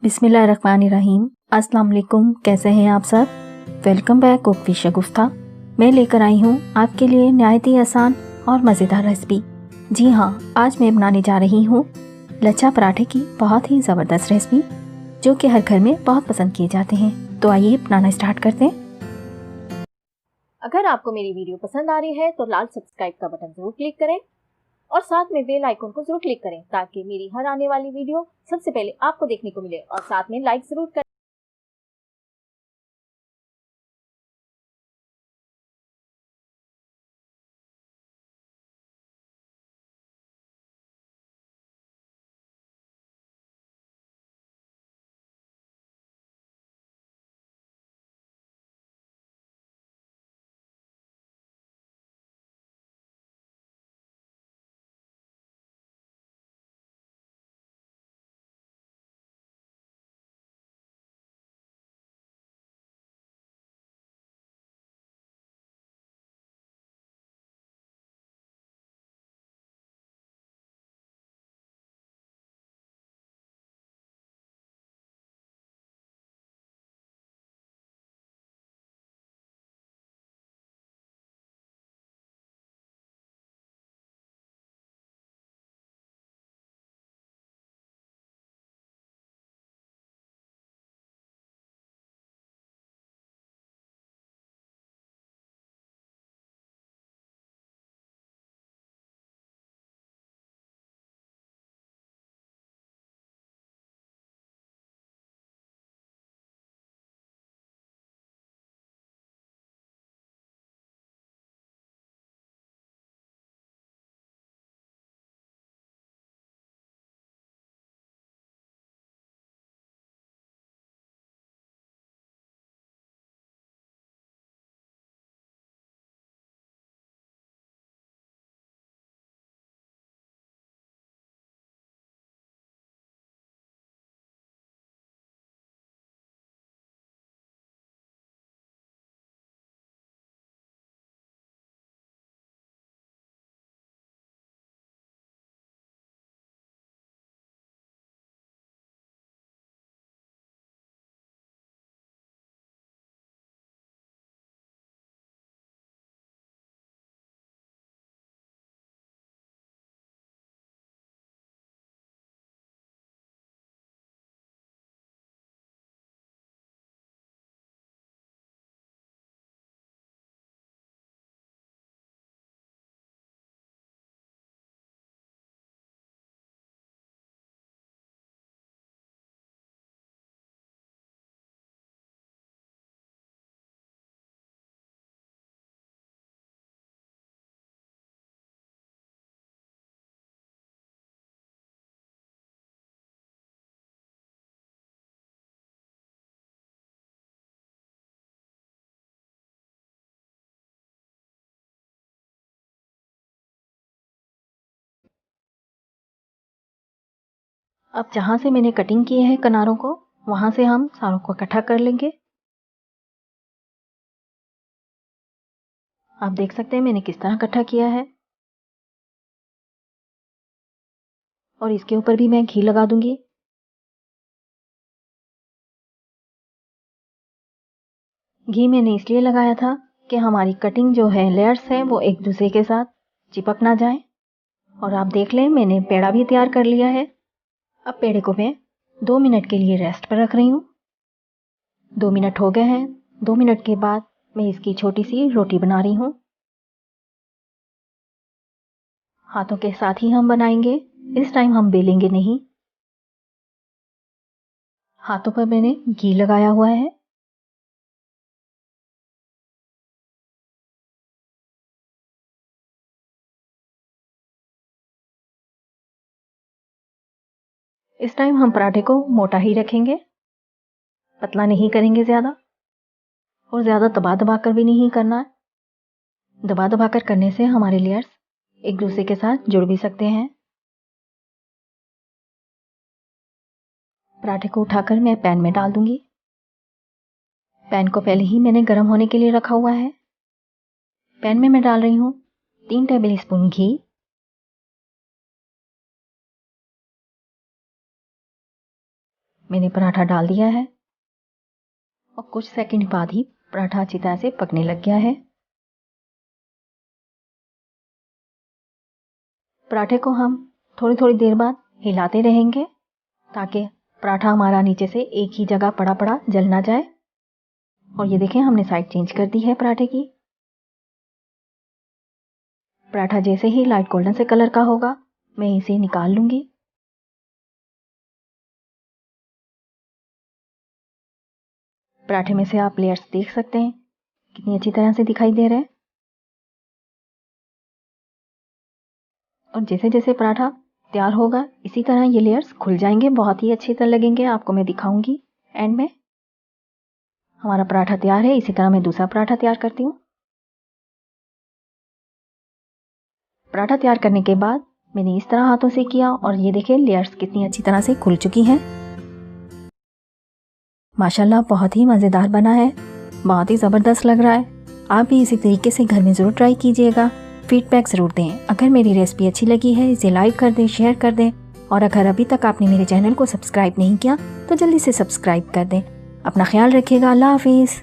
बिस्मिल्लाहिर्रहमानिर्रहीम। अस्सलाम वालेकुम। कैसे हैं आप सब? वेलकम बैक कुक विद शगुफ्ता। मैं लेकर आई हूँ आपके लिए नहायत ही आसान और मज़ेदार रेसिपी। जी हाँ, आज मैं बनाने जा रही हूँ लच्छा पराठे की बहुत ही ज़बरदस्त रेसिपी, जो कि हर घर में बहुत पसंद किए जाते हैं। तो आइए बनाना स्टार्ट करते हैं। अगर आपको मेरी वीडियो पसंद आ रही है तो लाल सब्सक्राइब का बटन ज़रूर क्लिक करें और साथ में बेल आइकन को ज़रूर क्लिक करें ताकि मेरी हर आने वाली वीडियो सबसे पहले आपको देखने को मिले, और साथ में लाइक ज़रूर करें। अब जहाँ से मैंने कटिंग की है किनारों को, वहाँ से हम सारों को इकट्ठा कर लेंगे। आप देख सकते हैं मैंने किस तरह इकट्ठा किया है। और इसके ऊपर भी मैं घी लगा दूंगी। घी मैंने इसलिए लगाया था कि हमारी कटिंग जो है, लेयर्स हैं, वो एक दूसरे के साथ चिपक ना जाए। और आप देख लें, मैंने पेड़ा भी तैयार कर लिया है। अब पेड़े को मैं 2 मिनट के लिए रेस्ट पर रख रही हूँ। 2 मिनट हो गए हैं। 2 मिनट के बाद मैं इसकी छोटी सी रोटी बना रही हूँ। हाथों के साथ ही हम बनाएंगे, इस टाइम हम बेलेंगे नहीं। हाथों पर मैंने घी लगाया हुआ है। इस टाइम हम पराठे को मोटा ही रखेंगे, पतला नहीं करेंगे ज़्यादा, और ज़्यादा दबा दबा कर भी नहीं करना है। दबा दबा कर करने से हमारे लेयर्स एक दूसरे के साथ जुड़ भी सकते हैं। पराठे को उठाकर मैं पैन में डाल दूंगी। पैन को पहले ही मैंने गर्म होने के लिए रखा हुआ है। पैन में मैं डाल रही हूँ 3 टेबल स्पून घी। मैंने पराठा डाल दिया है और कुछ सेकंड बाद ही पराठा अच्छी तरह से पकने लग गया है। पराठे को हम थोड़ी थोड़ी देर बाद हिलाते रहेंगे ताकि पराठा हमारा नीचे से एक ही जगह पड़ा पड़ा जल ना जाए। और ये देखें, हमने साइड चेंज कर दी है पराठे की। पराठा जैसे ही लाइट गोल्डन से कलर का होगा मैं इसे निकाल लूंगी। पराठे में से आप लेयर्स देख सकते हैं कितनी अच्छी तरह से दिखाई दे रहे हैं। और जैसे जैसे पराठा तैयार होगा इसी तरह ये लेयर्स खुल जाएंगे, बहुत ही अच्छी तरह लगेंगे। आपको मैं दिखाऊंगी एंड में। हमारा पराठा तैयार है। इसी तरह मैं दूसरा पराठा तैयार करती हूँ। पराठा तैयार करने के बाद मैंने इस तरह हाथों से किया और ये देखें लेयर्स कितनी अच्छी तरह से खुल चुकी हैं। माशाल्लाह बहुत ही मज़ेदार बना है, बहुत ही ज़बरदस्त लग रहा है। आप भी इसी तरीके से घर में ज़रूर ट्राई कीजिएगा, फीडबैक ज़रूर दें। अगर मेरी रेसिपी अच्छी लगी है इसे लाइक कर दें, शेयर कर दें और अगर अभी तक आपने मेरे चैनल को सब्सक्राइब नहीं किया तो जल्दी से सब्सक्राइब कर दें। अपना ख्याल रखिएगा। अल्लाह हाफिज़।